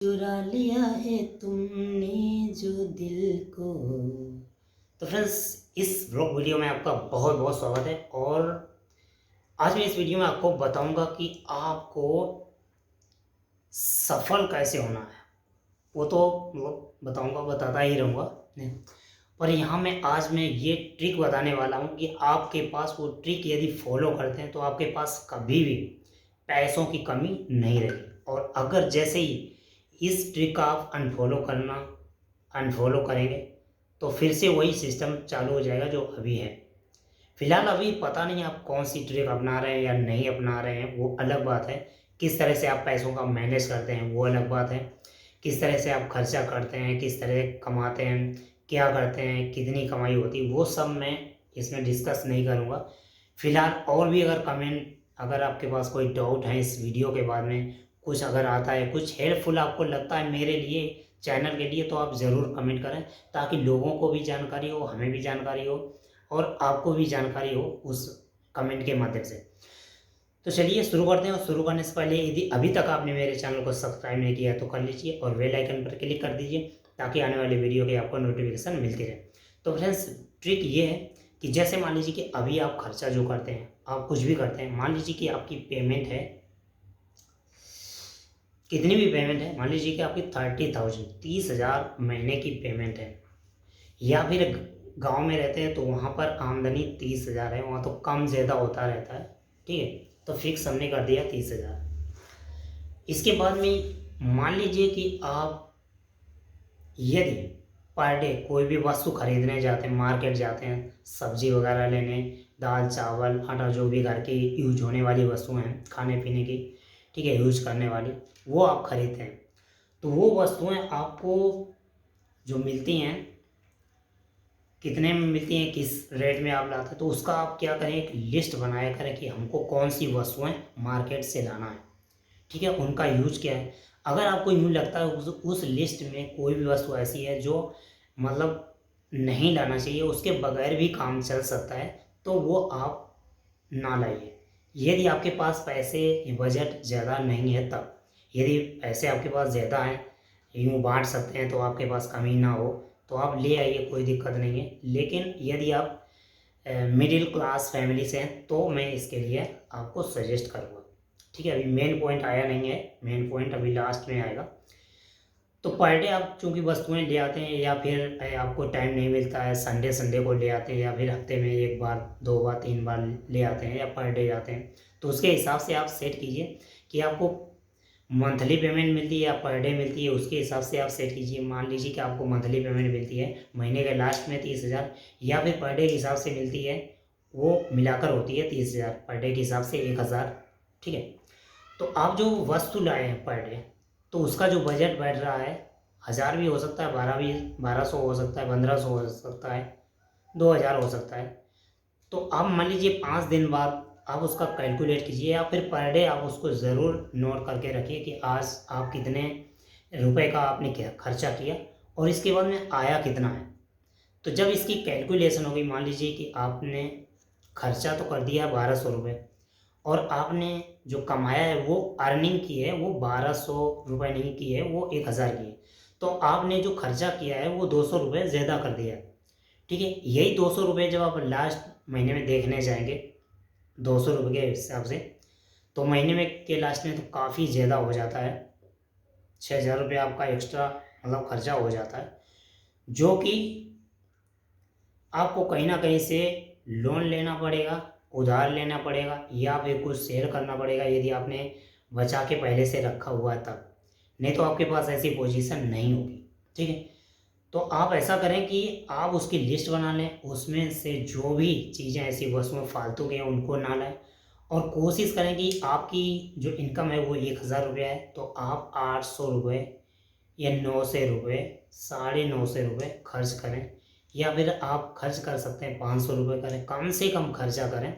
चुरा लिया है तुमने जो दिल को। तो फ्रेंड्स, इस ब्लॉग वीडियो में आपका बहुत बहुत स्वागत है। और आज मैं इस वीडियो में आपको बताऊंगा कि आपको सफल कैसे होना है। वो तो बताता ही रहूँगा। पर यहाँ मैं आज ये ट्रिक बताने वाला हूँ कि आपके पास वो ट्रिक यदि फॉलो करते हैं तो आपके पास कभी भी पैसों की कमी नहीं रहेगी। और अगर जैसे ही इस ट्रिक का आप अनफॉलो करेंगे तो फिर से वही सिस्टम चालू हो जाएगा जो अभी है। फिलहाल अभी पता नहीं आप कौन सी ट्रिक अपना रहे हैं या नहीं अपना रहे हैं, वो अलग बात है। किस तरह से आप पैसों का मैनेज करते हैं वो अलग बात है। किस तरह से आप खर्चा करते हैं, किस तरह कमाते हैं, क्या करते हैं, कितनी कमाई होती है, वो सब मैं इसमें डिस्कस नहीं करूँगा फिलहाल। और भी अगर आपके पास कोई डाउट है इस वीडियो के बाद में, कुछ अगर आता है, कुछ हेल्पफुल आपको लगता है मेरे लिए, चैनल के लिए, तो आप ज़रूर कमेंट करें ताकि लोगों को भी जानकारी हो, हमें भी जानकारी हो और आपको भी जानकारी हो उस कमेंट के माध्यम से। तो चलिए शुरू करते हैं। और शुरू करने से पहले यदि अभी तक आपने मेरे चैनल को सब्सक्राइब नहीं किया तो कर लीजिए और बेल आइकन पर क्लिक कर दीजिए ताकि आने वाले वीडियो की आपको नोटिफिकेशन मिलती रहे। तो फ्रेंड्स, ट्रिक ये है कि जैसे मान लीजिए कि अभी आप खर्चा जो करते हैं, आप कुछ भी करते हैं, मान लीजिए कि आपकी पेमेंट है, कितनी भी पेमेंट है, मान लीजिए कि आपकी 30,000 30,000 महीने की पेमेंट है, या फिर गांव में रहते हैं तो वहाँ पर आमदनी 30,000 है, वहाँ तो कम ज़्यादा होता रहता है, ठीक है। तो फिक्स हमने कर दिया 30,000। इसके बाद में मान लीजिए कि आप यदि पर डे कोई भी वस्तु खरीदने जाते हैं, मार्केट जाते हैं, सब्जी वगैरह लेने, दाल चावल आटा, जो भी घर की यूज होने वाली वस्तुएं हैं खाने पीने की, ठीक है, यूज करने वाली, वो आप खरीदते हैं। तो वो वस्तुएं आपको जो मिलती हैं, कितने में मिलती हैं, किस रेट में आप लाते हैं, तो उसका आप क्या करें, एक लिस्ट बनाया करें कि हमको कौन सी वस्तुएं मार्केट से लाना है, ठीक है, उनका यूज क्या है। अगर आपको यूँ लगता है उस लिस्ट में कोई भी वस्तु ऐसी है जो मतलब नहीं लाना चाहिए, उसके बगैर भी काम चल सकता है, तो वो आप ना लाइए। यदि आपके पास पैसे, बजट ज़्यादा नहीं है तब। यदि पैसे आपके पास ज़्यादा हैं, यूँ बांट सकते हैं, तो आपके पास कमी ना हो तो आप ले आइए, कोई दिक्कत नहीं है। लेकिन यदि आप मिडिल क्लास फैमिली से हैं तो मैं इसके लिए आपको सजेस्ट करूँगा, ठीक है। अभी मेन पॉइंट आया नहीं है, मेन पॉइंट अभी लास्ट में आएगा। तो पर डे आप चूँकि वस्तुएं ले आते हैं, या फिर आपको टाइम नहीं मिलता है, संडे संडे को ले आते हैं, या फिर हफ्ते में एक बार, दो बार, तीन बार ले आते हैं, या पर डे जाते हैं, तो उसके हिसाब से आप सेट कीजिए कि आपको मंथली पेमेंट मिलती है या पर डे मिलती है, उसके हिसाब से आप सेट कीजिए। मान लीजिए कि आपको मंथली पेमेंट मिलती है महीने के लास्ट में 30,000, या फिर पर डे के हिसाब से मिलती है, वो मिलाकर होती है 30,000, पर डे के हिसाब से 1,000, ठीक है। तो आप जो वस्तु लाए हैं पर डे, तो उसका जो बजट बैठ रहा है, 1,000 भी हो सकता है, 1200 हो सकता है, 1,500 हो सकता है, 2,000 हो सकता है। तो आप मान लीजिए 5 दिन बाद आप उसका कैलकुलेट कीजिए, या फिर पर डे आप उसको ज़रूर नोट करके रखिए कि आज आप कितने रुपए का आपने खर्चा किया और इसके बाद में आया कितना है। तो जब इसकी कैलकुलेशन होगी, मान लीजिए कि आपने खर्चा तो कर दिया 1,200 रुपये, और आपने जो कमाया है, वो अर्निंग की है, वो 1,200 रुपये नहीं की है, वो 1,000 की है। तो आपने जो खर्चा किया है वो 200 रुपये ज़्यादा कर दिया है, ठीक है। यही 200 रुपये जब आप लास्ट महीने में देखने जाएंगे 200 रुपये के हिसाब से, तो महीने में के लास्ट में तो काफ़ी ज़्यादा हो जाता है, 6,000 रुपये आपका एक्स्ट्रा मतलब खर्चा हो जाता है, जो कि आपको कहीं ना कहीं से लोन लेना पड़ेगा, उधार लेना पड़ेगा, या फिर कुछ शेयर करना पड़ेगा यदि आपने बचा के पहले से रखा हुआ है तब। नहीं तो आपके पास ऐसी पोजीशन नहीं होगी, ठीक है। तो आप ऐसा करें कि आप उसकी लिस्ट बना लें, उसमें से जो भी चीज़ें ऐसी वस्तुएं फालतू की हैं उनको ना लाएं, और कोशिश करें कि आपकी जो इनकम है वो 1,000 रुपया है, तो आप 800 रुपये या 900 रुपये, 950 रुपये खर्च करें, या फिर आप खर्च कर सकते हैं 500 रुपये करें, कम से कम खर्चा करें,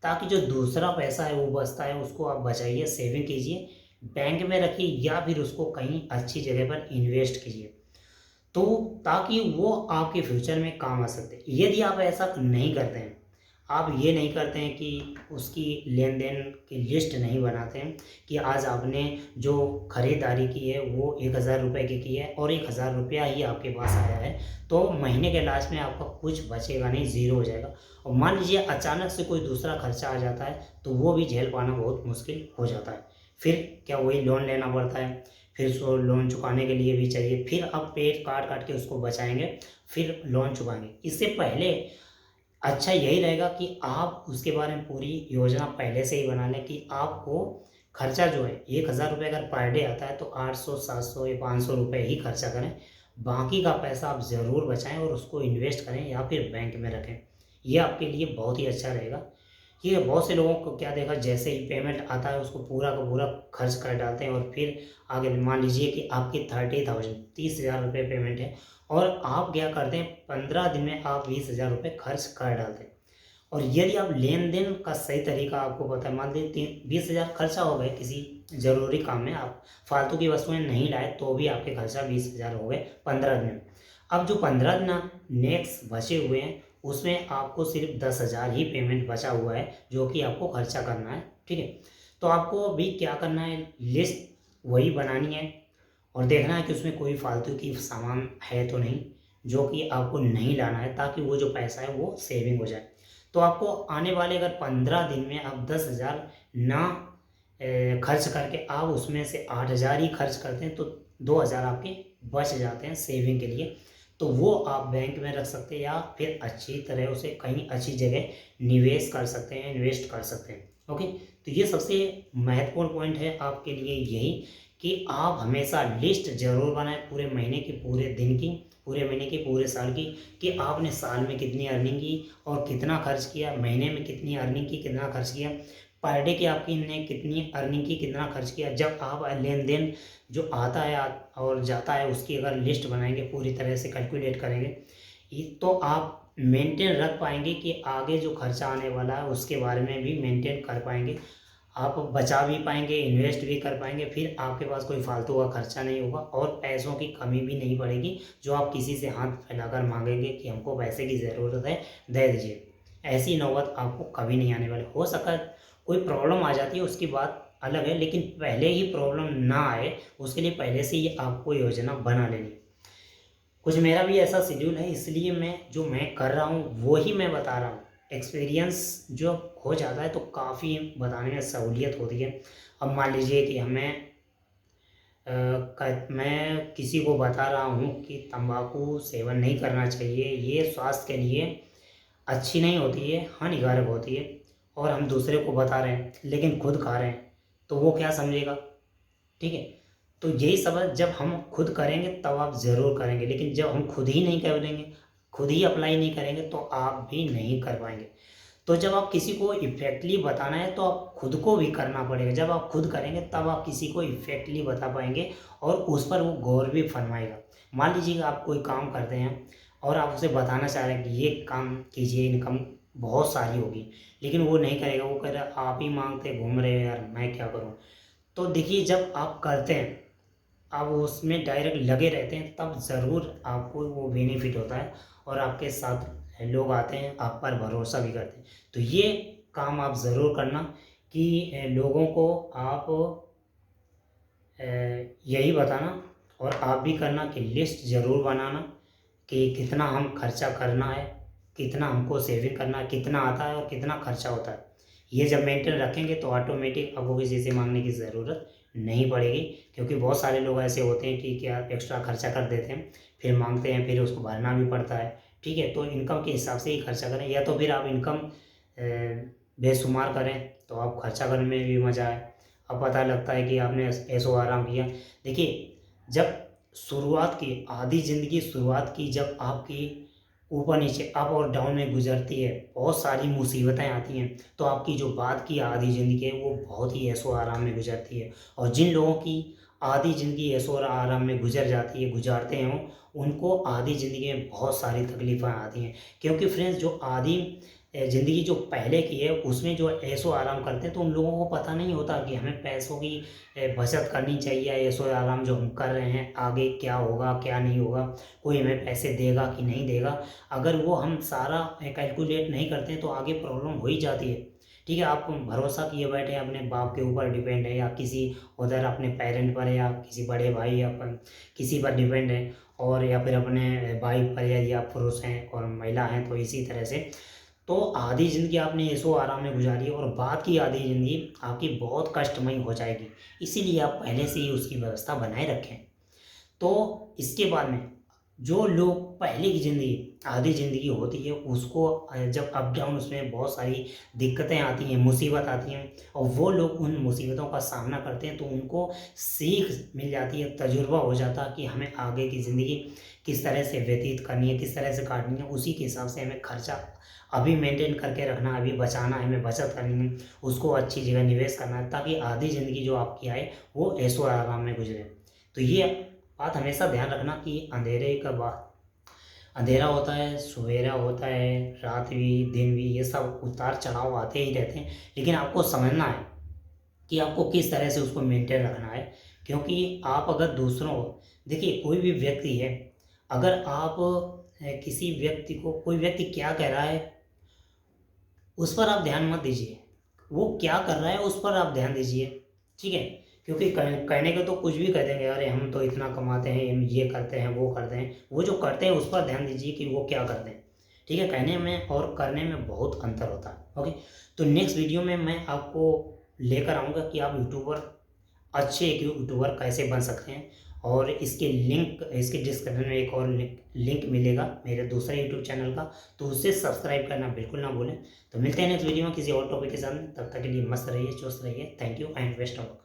ताकि जो दूसरा पैसा है वो बचता है उसको आप बचाइए, सेविंग कीजिए, बैंक में रखिए, या फिर उसको कहीं अच्छी जगह पर इन्वेस्ट कीजिए, तो ताकि वो आपके फ्यूचर में काम आ सकते हैं। यदि आप ऐसा नहीं करते हैं, आप ये नहीं करते हैं कि उसकी लेन देन की लिस्ट नहीं बनाते हैं कि आज आपने जो खरीदारी की है वो 1,000 रुपये की है और 1,000 रुपया ही आपके पास आया है, तो महीने के लास्ट में आपका कुछ बचेगा नहीं, ज़ीरो हो जाएगा। और मान लीजिए अचानक से कोई दूसरा खर्चा आ जाता है तो वो भी झेल पाना बहुत मुश्किल हो जाता है। फिर क्या वही लोन लेना पड़ता है, फिर सो लोन चुकाने के लिए भी चाहिए, फिर आप पेट काट काट के उसको बचाएंगे, फिर लोन चुकाएंगे। इससे पहले अच्छा यही रहेगा कि आप उसके बारे में पूरी योजना पहले से ही बना लें कि आपको खर्चा जो है 1,000 रुपये अगर पर डे आता है तो 800 700 या 500 रुपये ही खर्चा करें। बाकी का पैसा आप ज़रूर बचाएं और उसको इन्वेस्ट करें या फिर बैंक में रखें। ये आपके लिए बहुत ही अच्छा रहेगा। ये बहुत से लोगों को क्या देखा, जैसे ही पेमेंट आता है उसको पूरा का पूरा खर्च कर डालते हैं और फिर आगे मान लीजिए कि आपकी 30,000 30,000 रुपये पेमेंट है और आप क्या करते हैं 15 दिन में आप 20,000 रुपये खर्च कर डालते हैं। और यदि आप लेन देन का सही तरीका आपको पता है, मान लीजिए 20,000 खर्चा हो गए किसी ज़रूरी काम में, आप फालतू की वस्तुएं नहीं लाए तो भी आपके खर्चा 20,000 हो गए 15 दिन में। अब जो 15 दिन नेक्स्ट बचे हुए हैं उसमें आपको सिर्फ 10,000 ही पेमेंट बचा हुआ है जो कि आपको खर्चा करना है। ठीक है, तो आपको अभी क्या करना है, लिस्ट वही बनानी है और देखना है कि उसमें कोई फालतू की सामान है तो नहीं जो कि आपको नहीं लाना है, ताकि वो जो पैसा है वो सेविंग हो जाए। तो आपको आने वाले अगर 15 दिन में आप 10,000 ना खर्च करके आप उसमें से 8,000 ही खर्च करते हैं तो 2,000 आपके बच जाते हैं सेविंग के लिए। तो वो आप बैंक में रख सकते हैं या फिर अच्छी तरह उसे कहीं अच्छी जगह निवेश कर सकते हैं, इन्वेस्ट कर सकते हैं। ओके, तो ये सबसे महत्वपूर्ण पॉइंट है आपके लिए यही कि आप हमेशा लिस्ट जरूर बनाएं पूरे महीने की, पूरे दिन की, पूरे महीने की, पूरे साल की, कि आपने साल में कितनी अर्निंग की और कितना खर्च किया, महीने में कितनी अर्निंग की, कितना खर्च किया, पर डे की आपकी ने कितनी अर्निंग की, कितना खर्च किया। जब आप लेन देन जो आता है और जाता है उसकी अगर लिस्ट बनाएंगे, पूरी तरह से कैलकुलेट करेंगे, तो आप मेंटेन रख पाएंगे कि आगे जो खर्चा आने वाला है उसके बारे में भी मेंटेन कर पाएंगे। आप बचा भी पाएंगे, इन्वेस्ट भी कर पाएंगे, फिर आपके पास कोई फालतू का खर्चा नहीं होगा और पैसों की कमी भी नहीं पड़ेगी जो आप किसी से हाथ फैलाकर मांगेंगे कि हमको पैसे की ज़रूरत है, दे दीजिए। ऐसी नौबत आपको कभी नहीं आने वाली। हो सकता है कोई प्रॉब्लम आ जाती है उसकी बात अलग है, लेकिन पहले ही प्रॉब्लम ना आए उसके लिए पहले से ही आपको योजना बना लेनी। कुछ मेरा भी ऐसा शेड्यूल है, इसलिए मैं कर रहा हूँ वो ही मैं बता रहा हूँ। एक्सपीरियंस जो हो जाता है तो काफ़ी बताने में सहूलियत होती है। अब मान लीजिए कि मैं किसी को बता रहा हूँ कि तंबाकू सेवन नहीं करना चाहिए, ये स्वास्थ्य के लिए अच्छी नहीं होती है, हानिकारक होती है, और हम दूसरे को बता रहे हैं लेकिन खुद खा रहे हैं, तो वो क्या समझेगा। ठीक है, तो यही सब जब हम खुद करेंगे तब आप ज़रूर करेंगे, लेकिन जब हम खुद ही नहीं करेंगे, खुद ही अप्लाई नहीं करेंगे तो आप भी नहीं कर पाएंगे। तो जब आप किसी को इफेक्टली बताना है तो आप खुद को भी करना पड़ेगा। जब आप खुद करेंगे तब आप किसी को इफेक्टली बता पाएंगे और उस पर वो गौर भी फरमाएगा। मान लीजिए आप कोई काम करते हैं और आप उसे बताना चाह रहे हैं कि ये काम कीजिए, इनकम बहुत सारी होगी, लेकिन वो नहीं करेगा, वो कह रहा है आप ही मांगते घूम रहे हो यार, मैं क्या करूँ। तो देखिए, जब आप करते हैं, आप उसमें डायरेक्ट लगे रहते हैं, तब ज़रूर आपको वो बेनिफिट होता है और आपके साथ लोग आते हैं, आप पर भरोसा भी करते हैं। तो ये काम आप ज़रूर करना कि लोगों को आप यही बताना और आप भी करना कि लिस्ट ज़रूर बनाना कि कितना हम खर्चा करना है, कितना हमको सेविंग करना है, कितना आता है और कितना खर्चा होता है। ये जब मेंटेन रखेंगे तो ऑटोमेटिक आपको किसी से मांगने की ज़रूरत नहीं पड़ेगी, क्योंकि बहुत सारे लोग ऐसे होते हैं कि क्या एक्स्ट्रा खर्चा कर देते हैं, फिर मांगते हैं, फिर उसको भरना भी पड़ता है। ठीक है, तो इनकम के हिसाब से ही खर्चा करें, या तो फिर आप इनकम बेशुमार करें तो आप खर्चा करने में भी मज़ा आए। अब पता लगता है कि आपने ऐसो आराम किया। देखिए, जब शुरुआत की आधी ज़िंदगी शुरुआत की जब आपकी ऊपर नीचे अप और डाउन में गुजरती है, बहुत सारी मुसीबतें आती हैं, तो आपकी जो बाद की आधी ज़िंदगी है वो बहुत ही ऐशो आराम में गुजरती है। और जिन लोगों की आधी ज़िंदगी ऐशो और आराम में गुजर जाती है, गुजारते हैं, उनको आधी ज़िंदगी में बहुत सारी तकलीफ़ें आती हैं। क्योंकि फ्रेंड्स, जो आधी ज़िंदगी जो पहले की है उसमें जो ऐशो आराम करते हैं, तो उन लोगों को पता नहीं होता कि हमें पैसों की बचत करनी चाहिए। ऐशो आराम जो हम कर रहे हैं आगे क्या होगा क्या नहीं होगा, कोई हमें पैसे देगा कि नहीं देगा, अगर वो हम सारा कैलकुलेट नहीं करते हैं तो आगे प्रॉब्लम हो ही जाती है। ठीक है, आप भरोसा किए बैठे हैं अपने बाप के ऊपर डिपेंड है, या किसी उधर अपने पेरेंट पर है, या किसी बड़े भाई या किसी पर डिपेंड है, और या फिर अपने भाई पर, या पुरुष हैं और महिला हैं, तो इसी तरह से तो आधी ज़िंदगी आपने ऐशो आराम में गुजारी है और बाद की आधी ज़िंदगी आपकी बहुत कष्टमयी हो जाएगी। इसीलिए आप पहले से ही उसकी व्यवस्था बनाए रखें। तो इसके बाद में जो लोग पहले की ज़िंदगी आधी ज़िंदगी होती है उसको जब अप डाउन उसमें बहुत सारी दिक्कतें आती हैं, मुसीबत आती हैं, और वो लोग उन मुसीबतों का सामना करते हैं, तो उनको सीख मिल जाती है, तजुर्बा हो जाता है कि हमें आगे की ज़िंदगी किस तरह से व्यतीत करनी है, किस तरह से काटनी है। उसी के हिसाब से हमें खर्चा अभी मेंटेन करके रखना है, अभी बचाना है, हमें बचत करनी है, उसको अच्छी जगह निवेश करना है, ताकि आधी ज़िंदगी जो आपकी आए वो ऐशो आराम में गुजरे। तो ये बात हमेशा ध्यान रखना कि अंधेरे का बाद अंधेरा होता है, सवेरा होता है, रात भी दिन भी, ये सब उतार चढ़ाव आते ही रहते हैं, लेकिन आपको समझना है कि आपको किस तरह से उसको मेंटेन रखना है। क्योंकि आप अगर दूसरों देखिए कोई भी व्यक्ति है, अगर आप किसी व्यक्ति को, कोई व्यक्ति क्या कह रहा है उस पर आप ध्यान मत दीजिए, वो क्या कर रहा है उस पर आप ध्यान दीजिए। ठीक है, क्योंकि कहने को तो कुछ भी कह देंगे, अरे हम तो इतना कमाते हैं, हम ये करते हैं वो करते हैं, वो जो करते हैं उस पर ध्यान दीजिए कि वो क्या करते हैं। ठीक है, कहने में और करने में बहुत अंतर होता है। ओके, तो नेक्स्ट वीडियो में मैं आपको लेकर आऊँगा कि आप यूट्यूबर अच्छे एक यूट्यूबर कैसे बन सकते हैं, और इसके लिंक इसके डिस्क्रिप्शन में एक और लिंक मिलेगा मेरे दूसरे यूट्यूब चैनल का, तो उससे सब्सक्राइब करना बिल्कुल ना भूलें। तो मिलते हैं नेक्स्ट वीडियो में किसी और टॉपिक के साथ, तब तक के लिए मस्त रहिए, चुस्त रहिए। Thank you and best of luck.